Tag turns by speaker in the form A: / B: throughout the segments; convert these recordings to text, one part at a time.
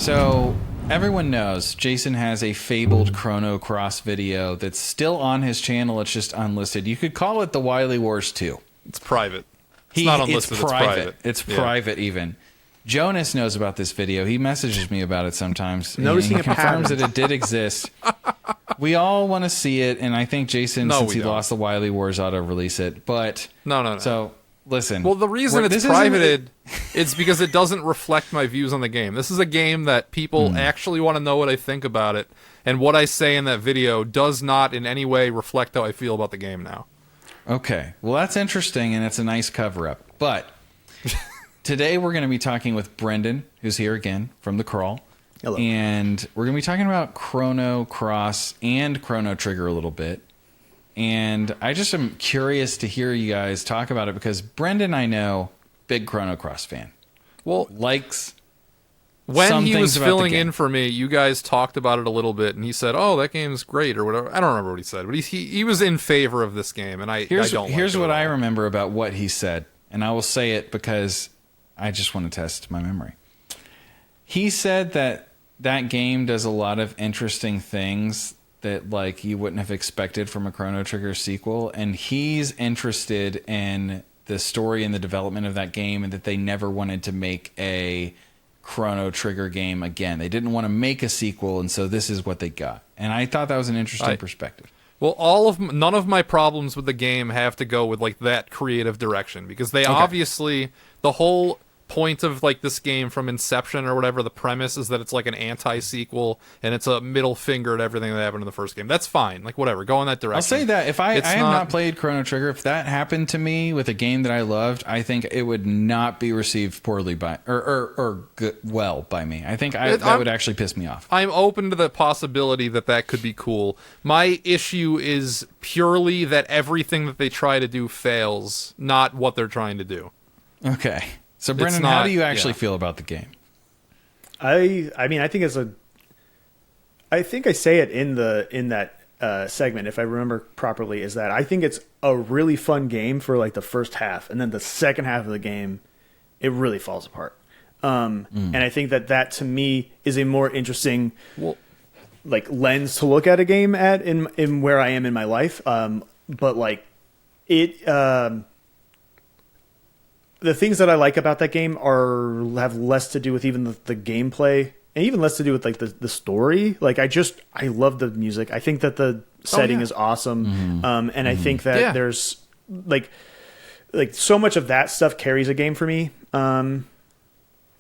A: So everyone knows Jason has a fabled Chrono Cross video that's still on his channel. It's just unlisted. You could call it the Wily Wars 2.
B: It's private. It's not unlisted.
A: It's private.
B: It's private.
A: It's private even. Jonas knows about this video. He messages me about it sometimes.
C: Noticing
A: he confirms that it did exist. We all want to see it, and I think Jason, since he lost the Wily Wars, ought to release it. But
B: no.
A: So listen.
B: Well, the reason it's privated is because it doesn't reflect my views on the game. This is a game that people actually want to know what I think about it, and what I say in that video does not in any way reflect how I feel about the game now.
A: Okay. Well, that's interesting, and it's a nice cover-up. But today we're going to be talking with Brendan, who's here again from The Crawl.
C: Hello.
A: And we're going to be talking about Chrono Cross and Chrono Trigger a little bit. And I just am curious to hear you guys talk about it because Brendan, I know, big Chrono Cross fan.
B: Well,
A: likes
B: when he was filling in for me, you guys talked about it a little bit, and he said, "Oh, that game's great," or whatever. I don't remember what he said, but he was in favor of this game, and I don't.
A: Here's what I remember about what he said, and I will say it because I just want to test my memory. He said that game does a lot of interesting things that like you wouldn't have expected from a Chrono Trigger sequel, and he's interested in the story and the development of that game, and that they never wanted to make a Chrono Trigger game again. They didn't want to make a sequel, and so this is what they got. And I thought that was an interesting perspective.
B: Well, none of my problems with the game have to go with like that creative direction, because they obviously, the whole point of like this game from inception or whatever, the premise is that it's like an anti-sequel and it's a middle finger to everything that happened in the first game. That's fine, like whatever, go in that direction.
A: I'll say that if I have not played Chrono Trigger, if that happened to me with a game that I loved, I think it would not be received poorly by well by me. I think that would actually piss me off.
B: I'm open to the possibility that could be cool. My issue is purely that everything that they try to do fails, not what they're trying to do.
A: Okay. So, Brendan, how do you actually feel about the game?
C: I mean, I think I think I say it in that segment, if I remember properly, is that I think it's a really fun game for like the first half, and then the second half of the game, it really falls apart. And I think that to me is a more interesting like lens to look at a game at in where I am in my life. But like it. The things that I like about that game have less to do with even the gameplay, and even less to do with like the story. Like I love the music. I think that the setting is awesome. And I think that there's like so much of that stuff carries a game for me.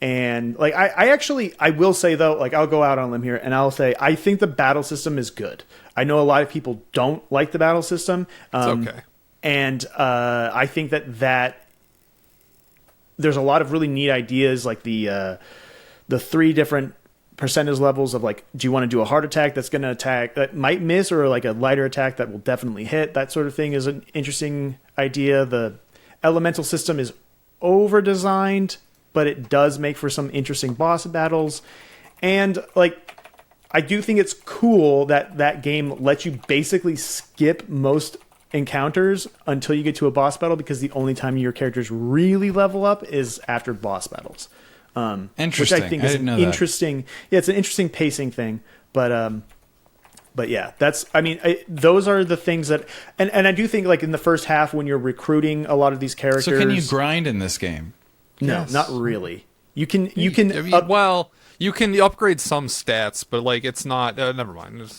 C: And like I will say though, like I'll go out on a limb here and I'll say I think the battle system is good. I know a lot of people don't like the battle system.
B: It's okay.
C: And I think that there's a lot of really neat ideas, like the 3 different percentage levels of like, do you want to do a hard attack that's going to attack that might miss, or like a lighter attack that will definitely hit? That sort of thing is an interesting idea. The elemental system is over designed, but it does make for some interesting boss battles. And like, I do think it's cool that game lets you basically skip most encounters until you get to a boss battle, because the only time your characters really level up is after boss battles.
A: Interesting.
C: Which I think is an interesting. Yeah, it's an interesting pacing thing. But yeah, those are the things that, and I do think like in the first half when you're recruiting a lot of these characters.
A: So can you grind in this game?
C: No, not really. You can
B: you can upgrade some stats, but like it's not. Never mind.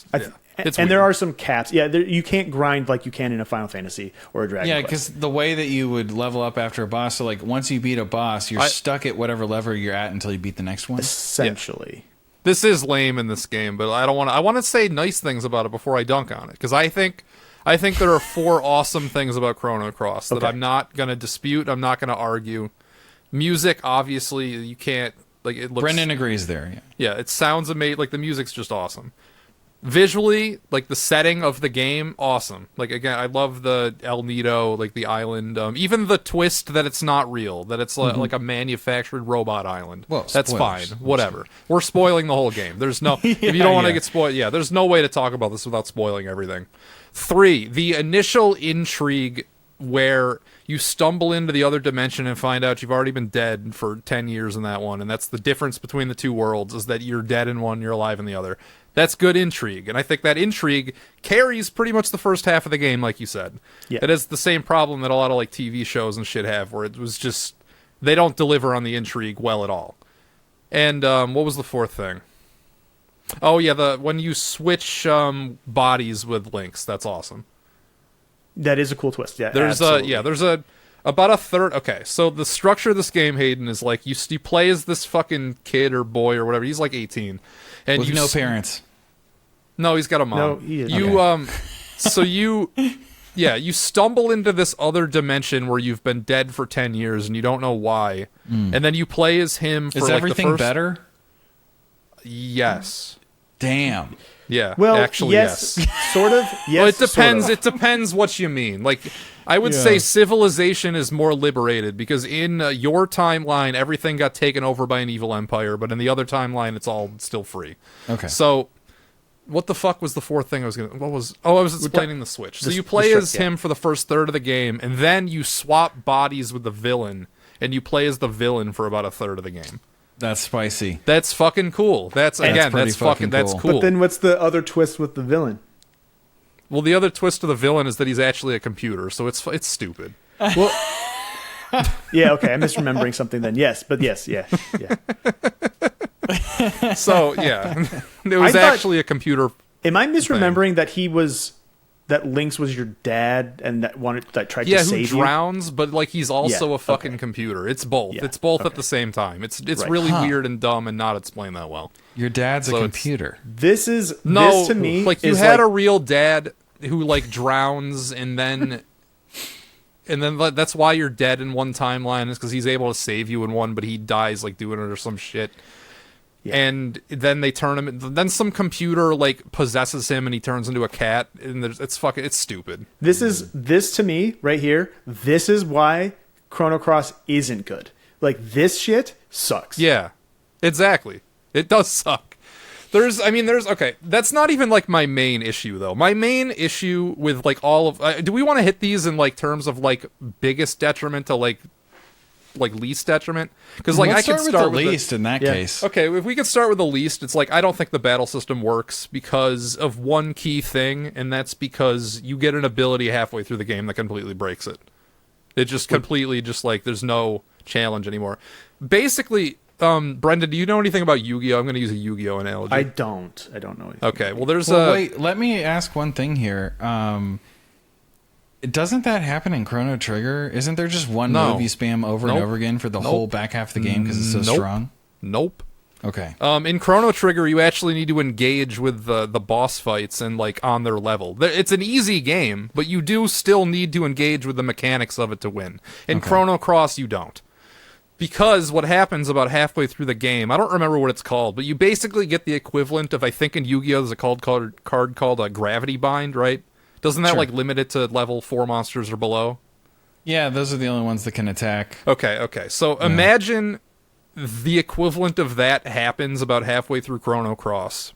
C: There are some caps. Yeah, you can't grind like you can in a Final Fantasy or a Dragon Quest.
A: Yeah, because the way that you would level up after a boss, so like once you beat a boss, you're stuck at whatever level you're at until you beat the next one.
C: Essentially. Yeah.
B: This is lame in this game, but I want to say nice things about it before I dunk on it, because I think there are 4 awesome things about Chrono Cross that I'm not going to dispute. I'm not going to argue. Music, obviously, you can't like it looks.
A: Brendan agrees there.
B: Yeah, it sounds amazing. Like the music's just awesome. Visually, like the setting of the game, awesome. Like again, I love the El Nido, like the island. Even the twist that it's not real, that it's like a manufactured robot island.
A: Well,
B: that's fine. Whatever. We're spoiling the whole game. There's no if you don't want to get spoiled. Yeah, there's no way to talk about this without spoiling everything. 3, the initial intrigue where you stumble into the other dimension and find out you've already been dead for 10 years in that one, and that's the difference between the two worlds, is that you're dead in one, you're alive in the other. That's good intrigue, and I think that intrigue carries pretty much the first half of the game, like you said.
C: Yeah.
B: It has the same problem that a lot of like TV shows and shit have, where it was just, they don't deliver on the intrigue well at all. And what was the fourth thing? Oh yeah, when you switch bodies with Links, that's awesome.
C: That is a cool twist. Yeah,
B: there's about a third. Okay, so the structure of this game, Hayden, is like you play as this fucking kid or boy or whatever. He's like 18, and
A: with no parents.
B: No, he's got a mom.
C: No, he is.
B: So you stumble into this other dimension where you've been dead for 10 years and you don't know why, and then you play as him. For
A: is
B: like
A: everything
B: the first...
A: better?
B: Yes.
A: Damn.
B: Yeah.
C: Well,
B: actually, yes.
C: Sort of. Yes.
B: Well, it depends.
C: Sort of.
B: It depends what you mean. Like, I would say civilization is more liberated because in your timeline, everything got taken over by an evil empire, but in the other timeline, it's all still free.
A: Okay.
B: So, what the fuck was the fourth thing I was gonna? What was? Oh, I was explaining the Switch. So you play as him for the first third of the game, and then you swap bodies with the villain, and you play as the villain for about a third of the game.
A: That's spicy.
B: That's fucking cool. That's cool. That's cool.
C: But then what's the other twist with the villain?
B: Well, the other twist to the villain is that he's actually a computer, so it's stupid.
C: Well, yeah, okay, I'm misremembering something then. Yes, but yes, yeah.
B: So, yeah. It was actually a computer.
C: Am I misremembering that Lynx was your dad and that tried to save you?
B: Who drowns, but like he's also a fucking computer. It's both.
C: Yeah,
B: it's both at the same time. It's
C: right.
B: really weird and dumb and not explained that well.
A: Your dad's a computer.
C: This to me,
B: like you had a real dad who like drowns and then that's why you're dead in one timeline, is because he's able to save you in one, but he dies like doing it or some shit. Yeah. And then they turn him. Then some computer like possesses him, and he turns into a cat. And it's stupid.
C: This to me right here. This is why Chrono Cross isn't good. Like this shit sucks.
B: Yeah, exactly. It does suck. Okay. That's not even like my main issue though. My main issue with like all of. Do we want to hit these in like terms of like biggest detriment to like least detriment? Because like I could start with
A: the least in that case.
B: Okay, if we could start with the least, it's like I don't think the battle system works because of one key thing, and that's because you get an ability halfway through the game that completely breaks it. It just completely just like there's no challenge anymore. Basically, Brendan, do you know anything about Yu-Gi-Oh? I'm going to use a Yu-Gi-Oh analogy.
C: I don't know anything.
B: Okay, well
A: wait, let me ask one thing here. Doesn't that happen in Chrono Trigger? Isn't there just one move you spam over and over again for the whole back half of the game because it's so strong?
B: Nope.
A: Okay.
B: In Chrono Trigger, you actually need to engage with the boss fights and like on their level. It's an easy game, but you do still need to engage with the mechanics of it to win. In Chrono Cross, you don't. Because what happens about halfway through the game, I don't remember what it's called, but you basically get the equivalent of, I think in Yu-Gi-Oh! There's a card called a Gravity Bind, right? Doesn't that like limit it to level 4 monsters or below?
A: Yeah, those are the only ones that can attack.
B: Okay. So imagine the equivalent of that happens about halfway through Chrono Cross.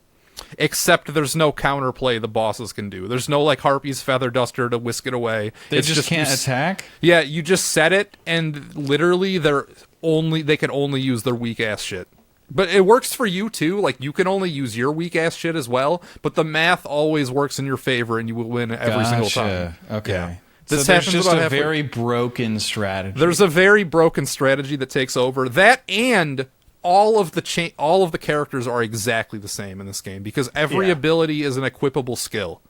B: Except there's no counterplay the bosses can do. There's no like Harpy's Feather Duster to whisk it away.
A: They just can't attack?
B: Yeah, you just set it and literally they can only use their weak ass shit. But it works for you too. Like you can only use your weak ass shit as well. But the math always works in your favor, and you will win every single time.
A: Okay.
B: Yeah.
A: So there's just a very broken strategy.
B: There's a very broken strategy that takes over. That and all of the characters are exactly the same in this game because every ability is an equipable skill.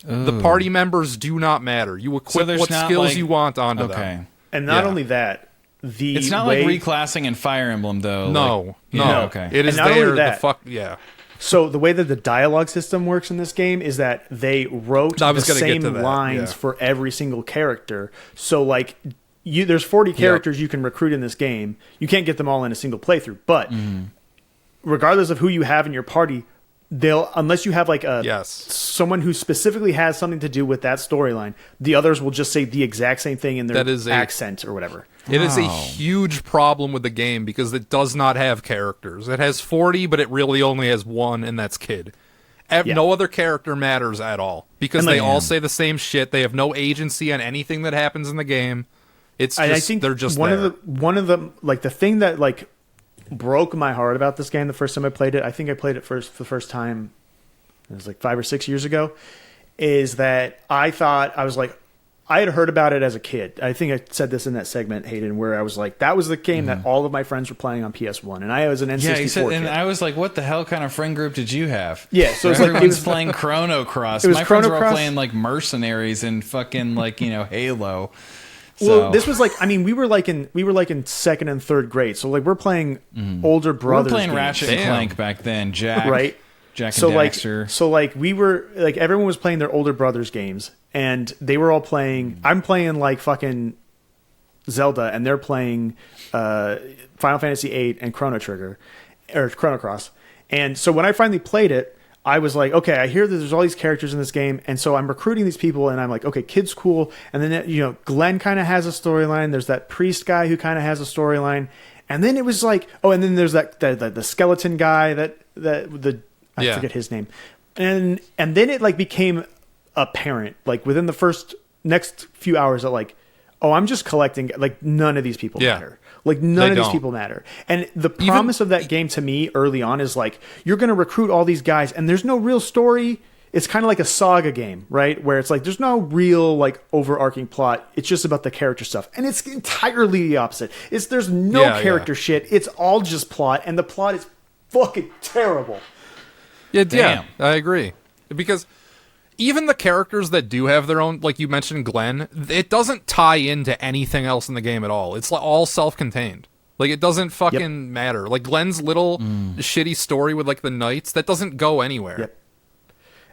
B: Ooh. The party members do not matter. You equip what skills you want onto them.
C: And not only that.
A: It's not like reclassing in Fire Emblem, though.
B: No.
A: Okay.
B: It is
C: not
B: there.
C: Only that,
B: yeah.
C: So the way that the dialogue system works in this game is that they wrote the same lines for every single character. So like, there's 40 characters you can recruit in this game. You can't get them all in a single playthrough, but regardless of who you have in your party, unless you have like someone who specifically has something to do with that storyline, the others will just say the exact same thing in their accent or whatever.
B: It is a huge problem with the game because it does not have characters. It has 40, but it really only has one, and that's Kid. No other character matters at all because
C: And,
B: they
C: like,
B: all say the same shit. They have no agency on anything that happens in the game. It's just,
C: I think
B: they're just
C: one
B: there.
C: of the like the thing that like broke my heart about this game the first time I played it. I think I played it for the first time. It was like 5 or 6 years ago. Is that I had heard about it as a kid. I think I said this in that segment, Hayden, where I was like, that was the game that all of my friends were playing on PS1, and I was an N64
A: Yeah, he said,
C: kid.
A: and I was like, "What the hell kind of friend group did you have?"
C: Yeah, so it's
A: everyone's
C: like it was
A: playing Chrono Cross.
C: It was
A: My
C: Chrono
A: friends were all
C: Cross.
A: playing like Mercenaries and fucking like Halo.
C: Well, this was like, I mean, we were like in second and third grade, so like we're playing older
A: we were
C: brothers.
A: playing
C: games.
A: Ratchet and Clank back then. Jack,
C: Right.
A: Jack
C: So
A: and
C: like,
A: Daxter.
C: so like we were like everyone was playing their older brothers' games, and they were all playing. I'm playing like fucking Zelda, and they're playing Final Fantasy VIII and Chrono Cross. And so when I finally played it, I was like, okay, I hear that there's all these characters in this game, and so I'm recruiting these people, and I'm like, okay, Kid's cool, and then Glenn kind of has a storyline. There's that priest guy who kind of has a storyline, and then it was like, oh, and then there's the skeleton guy I forget his name, and then it like became apparent like within the next few hours that like, oh, I'm just collecting, like none of these people matter. Like none of these people matter. And the promise of that game to me early on is like, you're going to recruit all these guys and there's no real story. It's kind of like a saga game, right? Where it's like, there's no real like overarching plot. It's just about the character stuff. And it's entirely the opposite. There's no character shit. It's all just plot. And the plot is fucking terrible.
B: Yeah,
A: Damn.
B: I agree. Because even the characters that do have their own, like you mentioned Glenn, it doesn't tie into anything else in the game at all. It's like all self-contained. Like, it doesn't fucking matter. Like, Glenn's little shitty story with, like, the knights, that doesn't go anywhere.
C: Yep.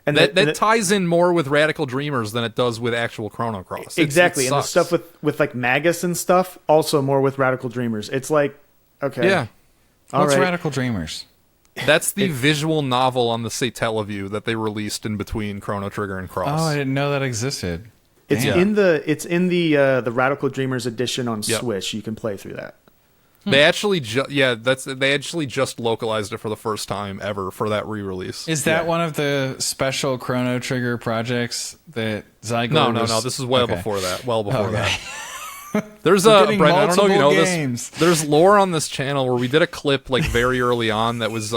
C: And
B: that ties in more with Radical Dreamers than it does with actual Chrono Cross.
C: Exactly.
B: It
C: And the
B: sucks.
C: stuff with like Magus and stuff, also more with Radical Dreamers. It's like, okay.
B: Yeah.
C: All
A: What's
C: right.
A: Radical Dreamers?
B: That's the visual novel on the Satellaview that they released in between Chrono Trigger and Cross.
A: Oh, I didn't know that existed.
C: It's
A: Damn.
C: in the Radical Dreamers edition on
B: Yep.
C: Switch. You can play through that.
B: They actually they actually just localized it for the first time ever for that re-release.
A: Is that one of the special Chrono Trigger projects that Zygo
B: No,
A: was...
B: this is well
A: Okay.
B: before that. Well before
A: Okay.
B: that. There's
A: We're
B: a
A: getting
B: Brent, I don't know if you know
A: multiple games.
B: this. There's lore on this channel where we did a clip like very early on that was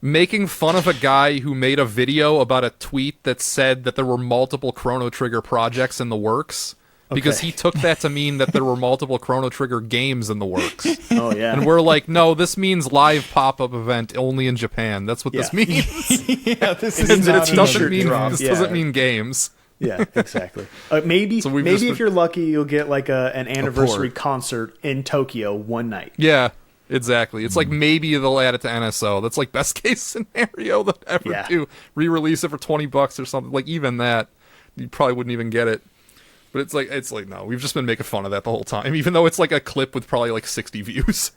B: making fun of a guy who made a video about a tweet that said that there were multiple Chrono Trigger projects in the works. Because
C: Okay.
B: he took that to mean that there were multiple Chrono Trigger games in the works.
C: Oh yeah.
B: And we're like, no, this means live pop-up event only in Japan. That's what this
C: Yeah.
B: means.
A: Yeah, this
C: It
A: is
C: means that
A: not
C: it's
A: an
C: t-shirt
A: other game.
C: drop.
B: This
C: Yeah.
B: doesn't mean games.
C: Yeah, exactly. Maybe
B: So we've
C: maybe
B: just
C: if
B: been-
C: you're lucky, you'll get like an anniversary
A: port.
C: concert in Tokyo one night.
B: Yeah, exactly. It's like maybe they'll add it to NSO. That's like best case scenario they'll ever
C: Yeah.
B: do. Re-release it for $20 or something. Like even that, you probably wouldn't even get it. But it's like no, we've just been making fun of that the whole time. Even though it's like a clip with probably like 60 views.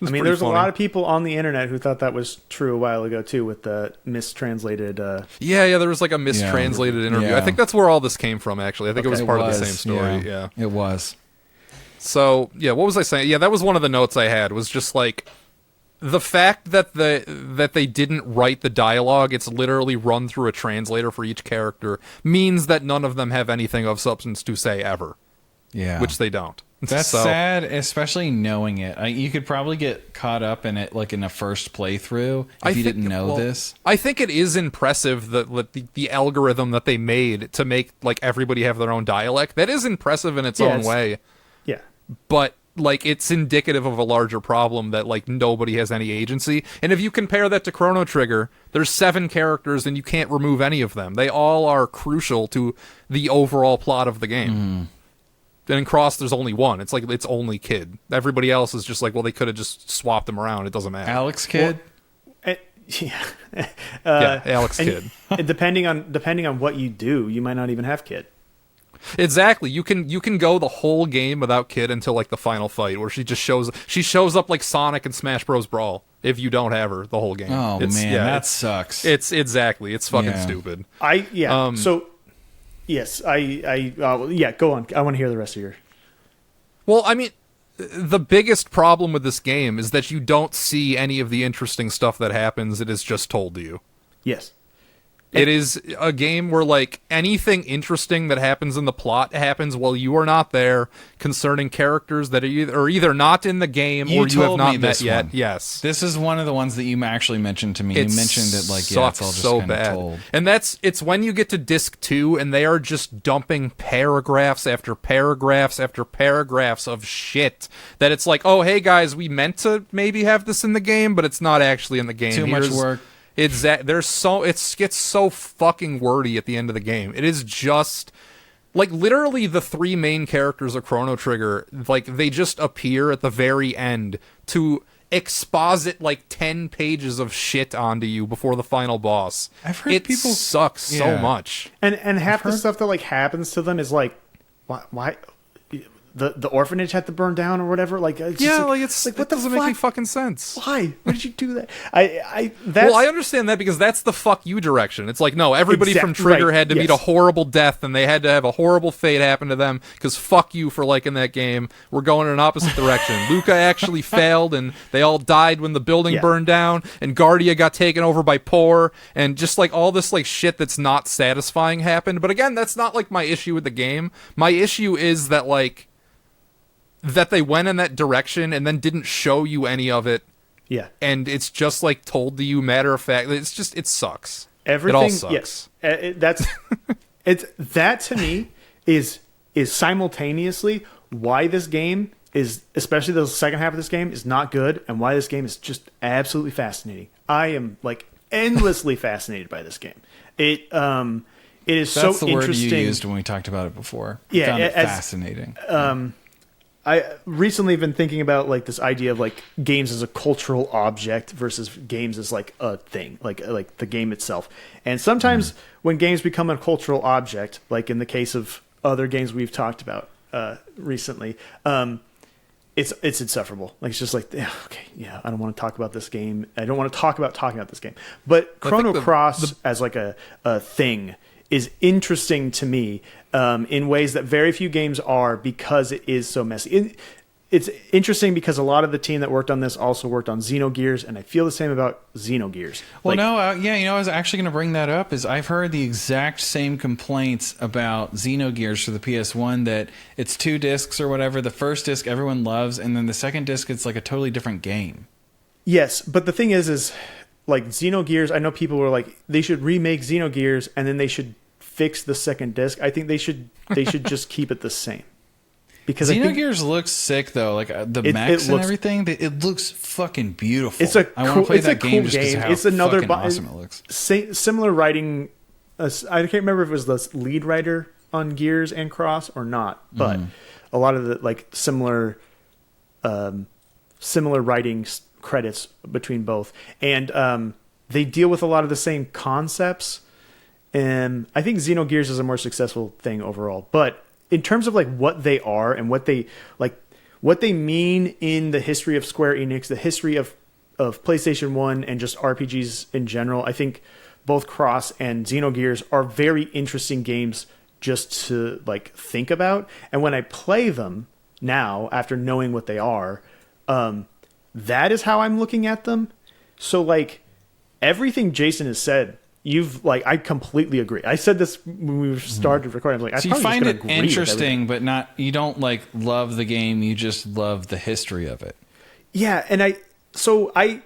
C: I mean, there's a lot of people on the internet who thought that was true a while ago too, with the mistranslated.
B: Yeah, there was like a mistranslated interview.
A: Yeah.
B: I think that's where all this came from. Actually, I think it was
A: It
B: part of
A: was,
B: the same story. Yeah.
A: It was.
B: So yeah, what was I saying? Yeah, that was one of the notes I had. Was just like the fact that they didn't write the dialogue. It's literally run through a translator for each character. Means that none of them have anything of substance to say ever.
A: Yeah.
B: Which they don't.
A: That's
B: So-
A: sad, especially knowing it. You could probably get caught up in it like in a first playthrough if you didn't know this.
B: I think it is impressive that the algorithm that they made to make like everybody have their own dialect. That is impressive in its own way.
C: Yeah.
B: But like it's indicative of a larger problem that like nobody has any agency. And if you compare that to Chrono Trigger, there's 7 characters and you can't remove any of them. They all are crucial to the overall plot of the game. And in Cross, there's only one. It's like it's only Kid. Everybody else is just like, well, they could have just swapped them around. It doesn't matter.
A: Alex Kidd?
C: Yeah.
B: Yeah, Alex
C: and-
B: Kidd.
C: and depending on what you do, you might not even have Kid.
B: Exactly. You can go the whole game without Kid until like the final fight, where she shows up like Sonic and Smash Bros. Brawl. If you don't have her the whole game.
A: Oh, man, that sucks.
B: It's fucking
A: Yeah.
B: stupid.
C: So yes, yeah, go on. I want to hear the rest of your.
B: Well, I mean, the biggest problem with this game is that you don't see any of the interesting stuff that happens. It is just told to you.
C: Yes.
B: It is a game where, like, anything interesting that happens in the plot happens while you are not there, concerning characters that are either not in the game or you have not met yet. Yes.
A: This is one of the ones that you actually mentioned to me. You mentioned it like, yeah, it's all just
B: so
A: kind of
B: bad.
A: told.
B: And it's when you get to disc 2 and they are just dumping paragraphs after paragraphs after paragraphs of shit that it's like, oh, hey guys, we meant to maybe have this in the game, but it's not actually in the game.
A: Too much work.
B: It gets so fucking wordy at the end of the game. It is just like literally the 3 main characters of Chrono Trigger, like they just appear at the very end to exposit like 10 pages of shit onto you before the final boss.
A: I've heard
B: it
A: people
B: sucks so much.
C: And half the stuff that like happens to them is like, why the orphanage had to burn down or whatever. Like, it's
B: yeah,
C: just
B: like it's
C: like,
B: what doesn't make any fucking sense.
C: Why? Why did you do that?
B: Well, I understand that because that's the fuck you direction. It's like, no, everybody from Trigger had to meet a horrible death and they had to have a horrible fate happen to them because fuck you for liking that game. We're going in an opposite direction. Luca actually failed and they all died when the building burned down and Guardia got taken over by Poor and just like all this like shit that's not satisfying happened. But again, that's not like my issue with the game. My issue is that like that they went in that direction and then didn't show you any of it.
C: Yeah.
B: And it's just like told to you matter of fact. It's just, it sucks.
C: Everything,
B: it all sucks.
C: Yes. That to me is simultaneously why this game is, especially the second half of this game, is not good and why this game is just absolutely fascinating. I am like endlessly fascinated by this game. It is
A: That's
C: so
A: the
C: interesting.
A: word you used when we talked about it before.
C: Yeah,
A: Found it fascinating.
C: I recently been thinking about like this idea of like games as a cultural object versus games as like a thing, like the game itself. And sometimes when games become a cultural object, like in the case of other games we've talked about recently, it's insufferable. Like it's just like, yeah, okay, yeah, I don't want to talk about this game. I don't want to talk about talking about this game. But Chrono Cross as like a thing is interesting to me in ways that very few games are because it is so messy. It's interesting because a lot of the team that worked on this also worked on Xenogears, and I feel the same about Xenogears.
A: Well, I was actually going to bring that up. Is I've heard the exact same complaints about Xenogears for the PS1, that it's 2 discs or whatever. The first disc everyone loves, and then the second disc it's like a totally different game.
C: Yes, but the thing is like Xenogears, I know people were like, they should remake Xenogears and then they should fix the second disc. I think they should just keep it the same. Because
A: Xenogears looks sick though, like the mechs and everything. It looks fucking beautiful.
C: I want to play that game just because how it's another fucking
A: awesome it looks.
C: Similar writing. I can't remember if it was the lead writer on Gears and Cross or not, but a lot of the like similar writing credits between both, and they deal with a lot of the same concepts. And I think Xenogears is a more successful thing overall, but in terms of like what they are and what they mean in the history of Square Enix, the history of PlayStation 1 and just RPGs in general, I think both Cross and Xenogears are very interesting games just to like think about. And when I play them now, after knowing what they are, that is how I'm looking at them. So like everything Jason has said, I completely agree. I said this when we started recording. I was like,
A: so you find it interesting, but not, you don't like love the game. You just love the history of it.
C: Yeah. And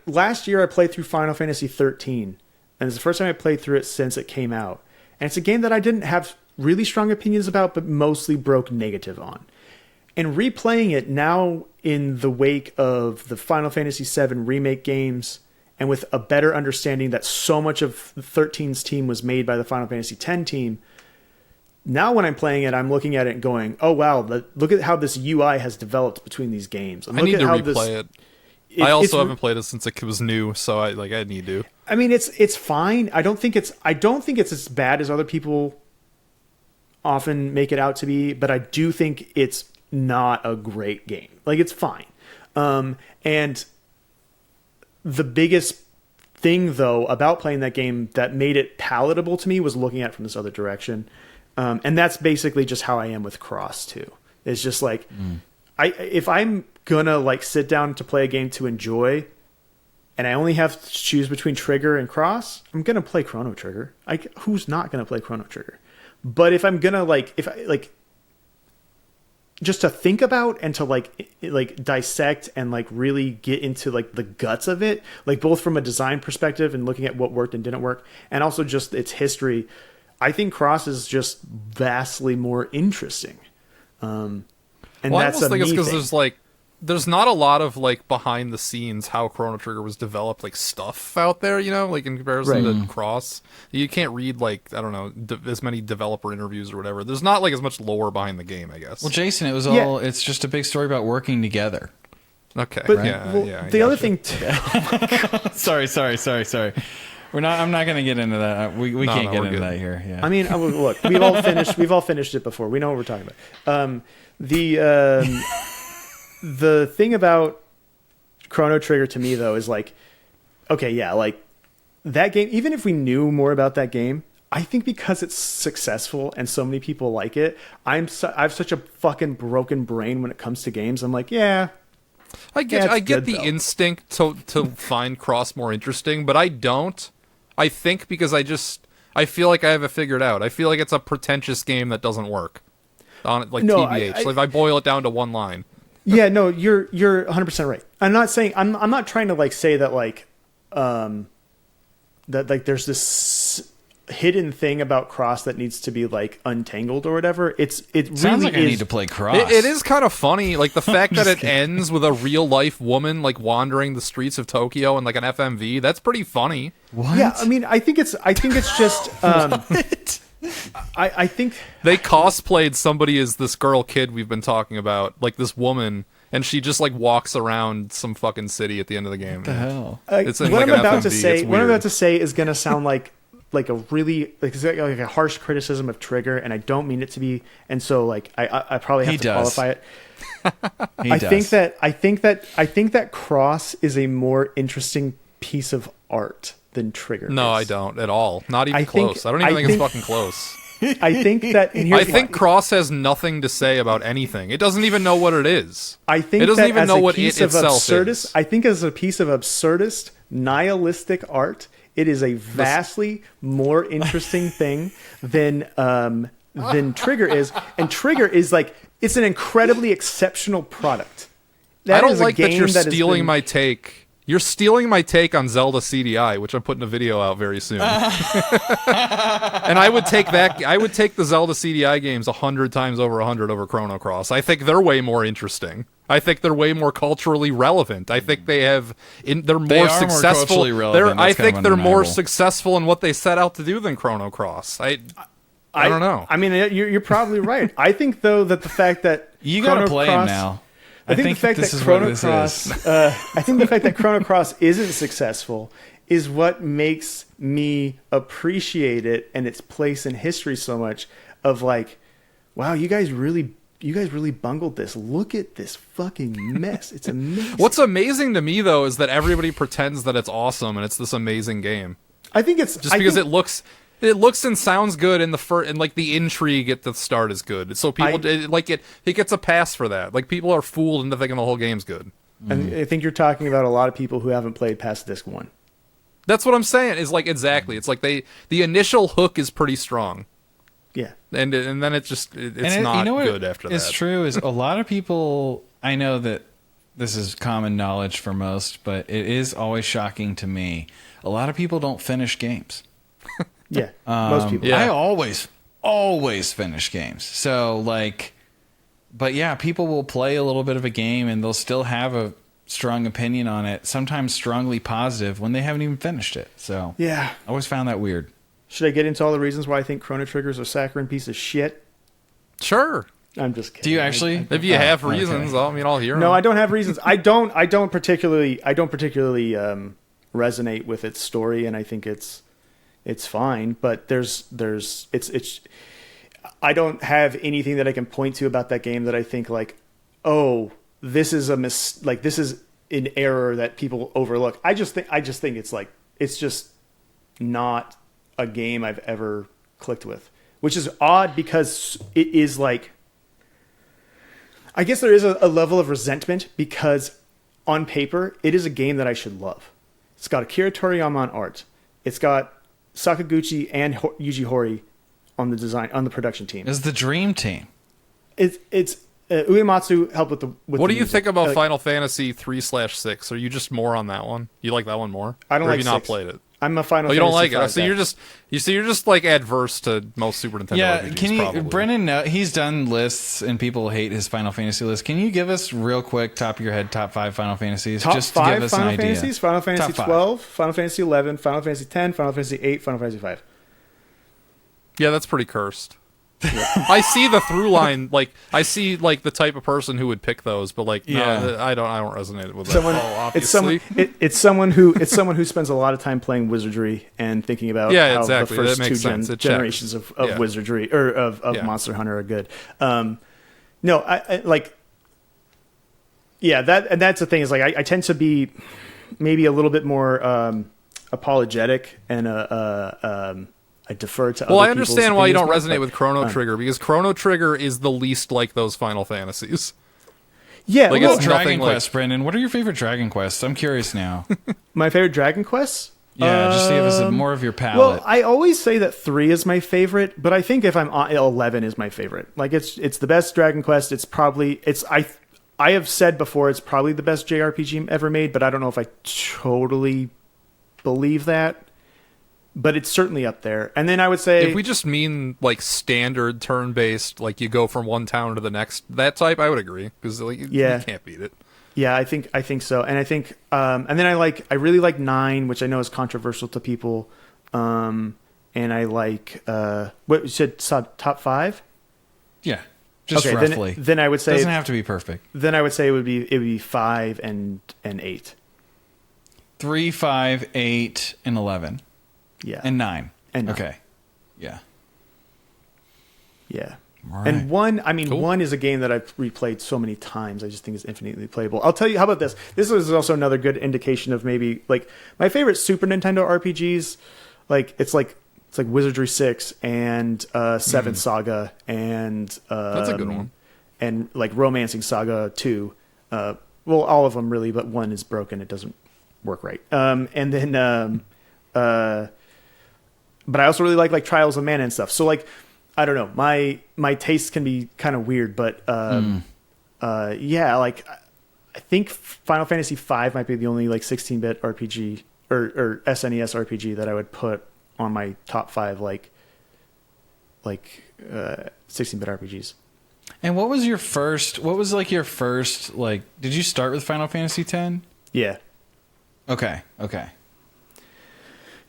C: last year I played through Final Fantasy 13, and it's the first time I played through it since it came out. And it's a game that I didn't have really strong opinions about, but mostly broke negative on. And replaying it now in the wake of the Final Fantasy VII remake games, and with a better understanding that so much of 13's team was made by the Final Fantasy X team, now when I'm playing it, I'm looking at it and going, oh, wow, look at how this UI has developed between these games.
B: I need to replay it. I also haven't played it since it was new, so I need to.
C: I mean, it's fine. I don't think it's as bad as other people often make it out to be, but I do think it's not a great game. Like, it's fine. And the biggest thing, though, about playing that game that made it palatable to me was looking at it from this other direction. And that's basically just how I am with Cross, too. It's just like, if I'm gonna like sit down to play a game to enjoy, and I only have to choose between Trigger and Cross, I'm gonna play Chrono Trigger. Who's not gonna play Chrono Trigger? But if I'm gonna just to think about and to like dissect and like really get into like the guts of it, like both from a design perspective and looking at what worked and didn't work, and also just its history, I think Cross is just vastly more interesting. And
B: well,
C: that's
B: I almost think it's
C: because
B: because there's not a lot of like behind the scenes how Chrono Trigger was developed, like stuff out there, you know, like in comparison to Cross. You can't read like, I don't know, as many developer interviews or whatever. There's not like as much lore behind the game, I guess.
A: Well, Jason, it's just a big story about working together.
B: Okay.
C: But
B: Yeah,
C: the other thing too.
A: Sorry. I'm not going to get into that. We can't get into that here. Yeah.
C: I mean, look, we've all finished it before. We know what we're talking about. The thing about Chrono Trigger to me though is like, okay, yeah, like that game, even if we knew more about that game, I think because it's successful and so many people like it, I have such a fucking broken brain when it comes to games. I'm like, yeah,
B: I get the
C: though.
B: instinct to find Cross more interesting, but I don't. I think because I feel like I have it figured out. I feel like it's a pretentious game that doesn't work. On like
C: No,
B: TBH. If I boil it down to one line.
C: Yeah, no, you're 100% right. I'm not saying I'm not trying to like say that like that like there's this hidden thing about Cross that needs to be like untangled or whatever. It
A: Sounds
C: really
A: like I need to play Cross.
B: It is kind of funny, like the fact that it ends with a real life woman like wandering the streets of Tokyo in like an FMV. That's pretty funny.
A: What?
C: Yeah, I mean, I think it's just I think
B: They cosplayed somebody as this girl kid we've been talking about, like this woman, and she just like walks around some fucking city at the end of the game.
A: What the hell?
B: It's in,
C: what
B: like,
C: I'm
B: an
C: about to
B: FMV.
C: say.
B: It's
C: What I'm
B: weird.
C: about to say is going to sound like a really like a harsh criticism of Trigger, and I don't mean it to be. And so like I probably have
A: He
C: to
A: does.
C: qualify it.
A: He does.
C: I think that Cross is a more interesting piece of art than Trigger.
B: No, I
C: is.
B: don't at all. Not even
C: I think-
B: close. I don't even
C: I
B: think it's
C: think-
B: fucking close.
C: I think that. And here's
B: I think
C: why.
B: Cross has nothing to say about anything. It doesn't even know what it is.
C: I think
B: it doesn't
C: that
B: even
C: as
B: know
C: a
B: what
C: piece
B: it
C: of
B: itself
C: absurdist,
B: is.
C: I think as a piece of absurdist, nihilistic art, it is a vastly more interesting thing than Trigger is. And Trigger is like, it's an incredibly exceptional product.
B: I don't
C: is a
B: like that
C: game
B: you're
C: that has
B: stealing
C: been-
B: my take. You're stealing my take on Zelda CDI, which I'm putting a video out very soon. And I would take that. I would take the Zelda CDI games 100 times over 100 over Chrono Cross. I think they're way more interesting. I think they're way more culturally relevant. I think they're more
A: They are more
B: successful.
A: culturally relevant.
B: I
A: That's kind
B: think
A: of
B: they're more
A: undeniable.
B: successful in what they set out to do than Chrono Cross. I don't know.
C: I mean, you're probably right. I think though that the fact that
A: You got to
C: Chrono
A: play
C: Cross-
A: him now.
C: I think the fact
A: this
C: that
A: is what
C: Chrono
A: this
C: Cross,
A: is.
C: I think the fact that Chrono Cross isn't successful is what makes me appreciate it and its place in history so much. Of like, wow, you guys really bungled this. Look at this fucking mess. It's amazing.
B: What's amazing to me though is that everybody pretends that it's awesome and it's this amazing game.
C: I think it's
B: Just because it looks and sounds good in the first, and like the intrigue at the start is good. So people it gets a pass for that. Like people are fooled into thinking the whole game's good.
C: And I think you're talking about a lot of people who haven't played past disc 1.
B: That's what I'm saying. Is like exactly. It's like the initial hook is pretty strong,
C: Yeah.
B: and then it's not
A: you know what
B: good after that.
A: It's true. Is a lot of people. I know that this is common knowledge for most, but it is always shocking to me. A lot of people don't finish games.
C: Yeah. Most people.
B: Yeah.
A: I always finish games. So like, but yeah, people will play a little bit of a game and they'll still have a strong opinion on it, sometimes strongly positive when they haven't even finished it. So
C: Yeah.
A: I always found that weird.
C: Should I get into all the reasons why I think Chrono Trigger is a saccharine piece of shit?
B: Sure.
C: I'm just kidding.
A: Do you actually?
B: If you have
A: okay.
B: reasons, I'll hear
C: No,
B: them.
C: I don't have reasons. I don't particularly resonate with its story, and I think it's fine. But it's I don't have anything that I can point to about that game that I think like, oh, this is this is an error that people overlook. I just think it's like it's just not a game I've ever clicked with, which is odd because it is like. I guess there is a level of resentment because on paper, it is a game that I should love. It's got Akira Toriyama on art. It's got Sakaguchi and Yuji Horii on the design, on the production team.
A: It's the dream team.
C: It's Uematsu helped with the.
B: What do you think about Final Fantasy 3/6? Are you just more on that one? You like that one more?
C: I don't
B: or
C: like
B: have you not
C: 6.
B: played it?
C: I'm a Final.
B: Oh, you
C: Fantasy
B: don't like
C: 5
B: it. So you're just like adverse to most Super Nintendo
A: Yeah,
B: RPGs,
A: can you,
B: probably.
A: Brendan? He's done lists, and people hate his Final Fantasy list. Can you give us real quick, top of your head, top 5 Final Fantasies?
C: Top
A: just
C: 5
A: to give us
C: Final
A: an idea.
C: Fantasies: Final Fantasy
A: Top 5.
C: 12, Final Fantasy 11, Final Fantasy 10, Final Fantasy 8, Final Fantasy 5.
B: Yeah, that's pretty cursed. I see the through line, like I see like the type of person who would pick those, but like no, I don't resonate with that. Obviously.
C: It's someone who spends a lot of time playing Wizardry and thinking about how
B: exactly.
C: the first
B: That makes sense.
C: generations of Wizardry or of Monster Hunter are good. No, I like. Yeah, that's the thing is like I tend to be maybe a little bit more apologetic and I defer to.
B: Well,
C: other
B: I understand why you don't resonate with Chrono
C: but,
B: Trigger because Chrono Trigger is the least like those Final Fantasies.
C: Yeah,
B: like
C: well,
B: it's
A: Dragon
B: nothing
A: Quest, Brendan. What are your favorite Dragon Quests? I'm curious now.
C: my favorite Dragon Quests.
A: Yeah, just give us more of your palette.
C: Well, I always say that 3 is my favorite, but I think if I'm on 11 is my favorite. Like it's the best Dragon Quest. I have said before it's probably the best JRPG ever made, but I don't know if I totally believe that. But it's certainly up there. And then I would say,
B: if we just mean like standard turn-based, like you go from one town to the next, that type, I would agree because like, you can't beat it.
C: Yeah, I think so. And I think, and then I really like 9, which I know is controversial to people. And I like, what you said, top 5?
A: Yeah, just
C: okay,
A: roughly.
C: Then I would say,
A: doesn't have to be perfect.
C: Then I would say it would be 5 and 8.
A: 3, 5, 8, and 11.
C: Yeah.
A: And 9.
C: And 9.
A: Okay. Yeah.
C: Yeah.
A: All right.
C: And 1, I mean, 1 is a game that I've replayed so many times. I just think it's infinitely playable. I'll tell you, how about this? This is also another good indication of maybe, like, my favorite Super Nintendo RPGs, like, it's like Wizardry 6 and 7 Saga and...
B: That's a good one.
C: And, like, Romancing Saga 2. Well, all of them, really, but 1 is broken. It doesn't work right. And then... but I also really like Trials of Mana and stuff. So like, I don't know, my tastes can be kind of weird, but yeah, like I think Final Fantasy V might be the only like 16-bit RPG or SNES RPG that I would put on my top 5 like 16-bit RPGs.
A: And what was your first? What was like your first? Like, did you start with Final Fantasy X?
C: Yeah.
A: Okay.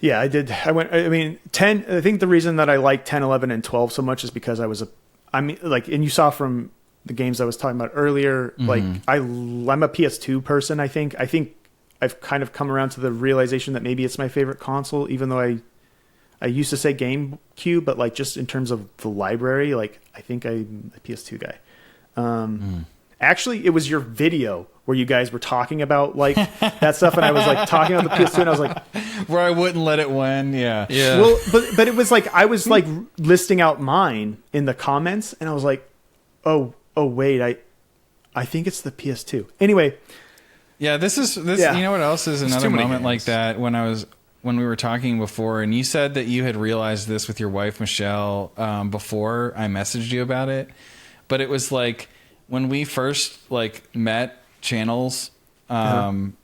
C: Yeah, I did. I mean, 10, I think the reason that I like 10, 11, and 12 so much is because and you saw from the games I was talking about earlier, like, I'm a PS2 person, I think. I think I've kind of come around to the realization that maybe it's my favorite console, even though I used to say GameCube, but, like, just in terms of the library, like, I think I'm a PS2 guy. Actually, it was your video where you guys were talking about like that stuff, and I was like talking about the PS2, and I was like,
A: where I wouldn't let it win, yeah.
C: Well, but it was like I was like listing out mine in the comments, and I was like, oh wait, I think it's the PS2. Anyway,
A: yeah, this.
C: Yeah.
A: You know what else is another
B: too many
A: moment
B: games.
A: like that when we were talking before, and you said that you had realized this with your wife Michelle before I messaged you about it, but it was like when we first like met channels, you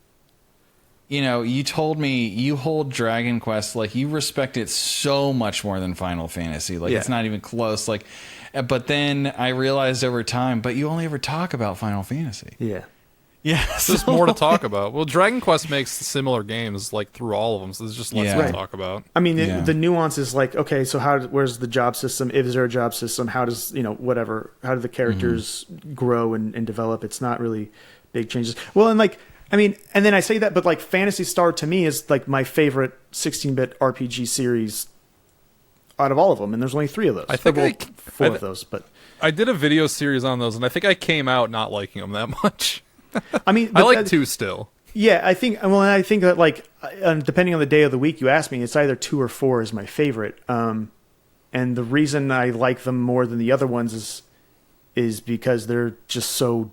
A: know, you told me you hold Dragon Quest, like you respect it so much more than Final Fantasy, like it's not even close, like, but then I realized over time, but you only ever talk about Final Fantasy. Yeah,
B: There's more to talk about. Well, Dragon Quest makes similar games like through all of them, so there's just less to talk about.
C: I mean, the nuance is like, okay, so where's the job system? Is there a job system? How does, whatever, how do the characters grow and develop? It's not really big changes. Well, and like, I mean, and then I say that, but like Phantasy Star to me is like my favorite 16-bit RPG series out of all of them, and there's only 3 of those.
B: I think
C: 4 of those, but
B: I did a video series on those, and I think I came out not liking them that much.
C: I mean,
B: I like 2 still.
C: Yeah, I think that like depending on the day of the week you ask me, it's either 2 or 4 is my favorite. And the reason I like them more than the other ones is because they're just so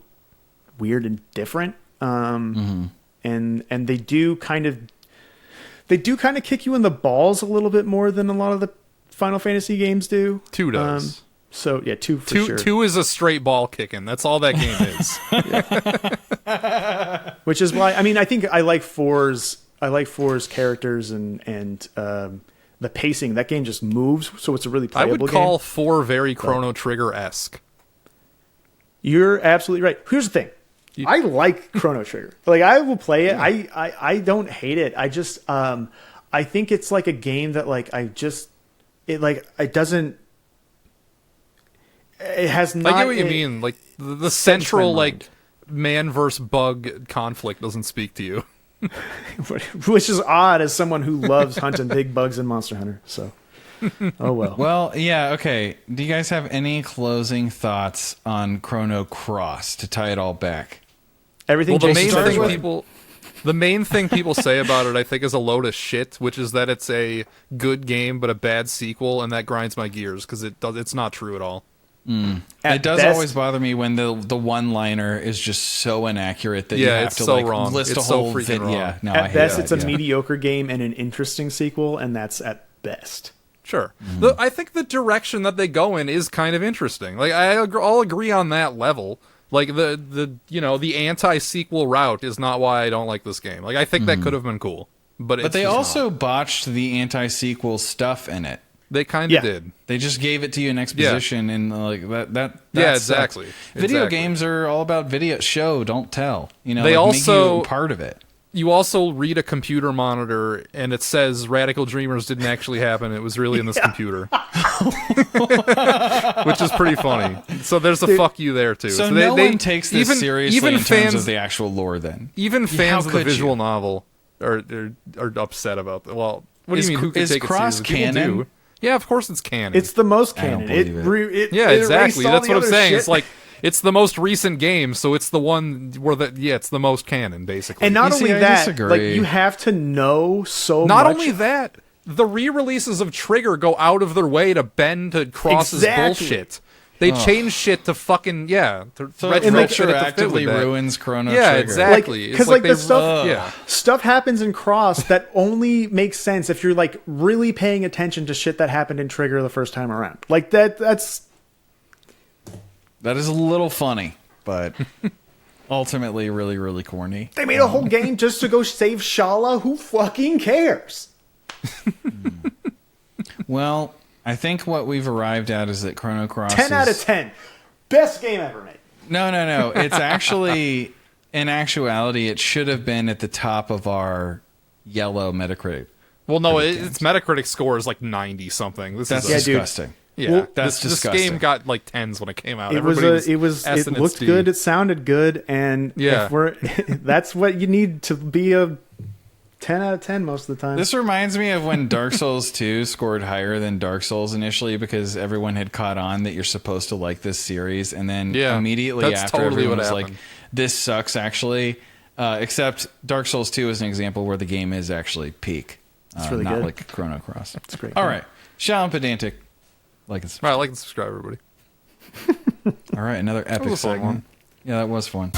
C: weird and different. And they do kind of kick you in the balls a little bit more than a lot of the Final Fantasy games do.
B: 2 does.
C: So yeah, 2 for sure.
B: 2 is a straight ball kicking. That's all that game is.
C: Which is why, I mean, I think I like 4's characters and the pacing. That game just moves, so it's a really playable game.
B: I would call 4 very Chrono Trigger-esque.
C: You're absolutely right. Here's the thing. I like Chrono Trigger. Like, I will play it. Yeah. I don't hate it. I just I think it's like a game that like it has not.
B: I get what you mean. Like the central like man versus bug conflict doesn't speak to you.
C: Which is odd as someone who loves hunting big bugs in Monster Hunter. So, oh well.
A: Well, yeah, okay. Do you guys have any closing thoughts on Chrono Cross to tie it all back?
C: Everything.
B: Well, the main thing people say about it, I think, is a load of shit, which is that it's a good game but a bad sequel, and that grinds my gears because it's not true at all.
A: It does always bother me when the one-liner is just so inaccurate that you have to
B: wrong.
A: list
B: it's
A: a whole
B: so freaking wrong.
A: Yeah, no,
C: at best, it's a mediocre game and an interesting sequel, and that's at best.
B: Sure. I think the direction that they go in is kind of interesting. Like I'll agree on that level. Like the anti-sequel route is not why I don't like this game. Like I think that could have been cool, but
A: they also botched the anti-sequel stuff in it.
B: They kind of did.
A: They just gave it to you in Exposition, and like that
B: yeah, exactly.
A: Video games are all about show, don't tell. You know,
B: they
A: like,
B: also
A: make you part of it.
B: You also read a computer monitor, and it says Radical Dreamers didn't actually happen. It was really in this computer. Which is pretty funny. So there's a fuck you there, too.
A: So no one takes this seriously in terms of the actual lore, then?
B: Even fans of the visual novel are upset about that. Well, what do you mean? Who could take it seriously?
A: Canon?
B: Do. Yeah, of course it's canon.
C: It's the most canon.
B: Yeah, exactly. That's what I'm saying.
C: Shit.
B: It's like... It's the most recent game, so it's the one where it's the most canon, basically.
C: And not only that, like you have to know so much.
B: Not only that, the re-releases of Trigger go out of their way to bend to Cross's bullshit. They change shit to fucking
A: so retroactively ruins Chrono Trigger.
B: Yeah, exactly.
C: Because like the stuff happens in Cross that only makes sense if you're like really paying attention to shit that happened in Trigger the first time around. Like that's.
A: That is a little funny, but ultimately really, really corny.
C: They made a whole game just to go save Shala. Who fucking cares?
A: Well, I think what we've arrived at is that Chrono Cross
C: 10 out of 10. Best game ever made.
A: No. It's actually, in actuality, it should have been at the top of our yellow Metacritic.
B: Well, no, its Metacritic score is like 90-something.
A: That's disgusting.
C: Dude.
B: Yeah,
A: well, that's disgusting.
B: This game got like 10s when it came out.
C: It looked good. It sounded good, and that's what you need to be a 10 out of 10 most of the time.
A: This reminds me of when Dark Souls 2 scored higher than Dark Souls initially because everyone had caught on that you're supposed to like this series, and then immediately after everyone was like, "This sucks," actually. Except Dark Souls 2 is an example where the game is actually peak.
C: It's really
A: not
C: good.
A: like Chrono Cross.
C: It's great.
A: All right, Shall and Pedantic. Like and subscribe.
B: All right, like and subscribe, everybody.
A: All right, another epic segment. Yeah, that was fun.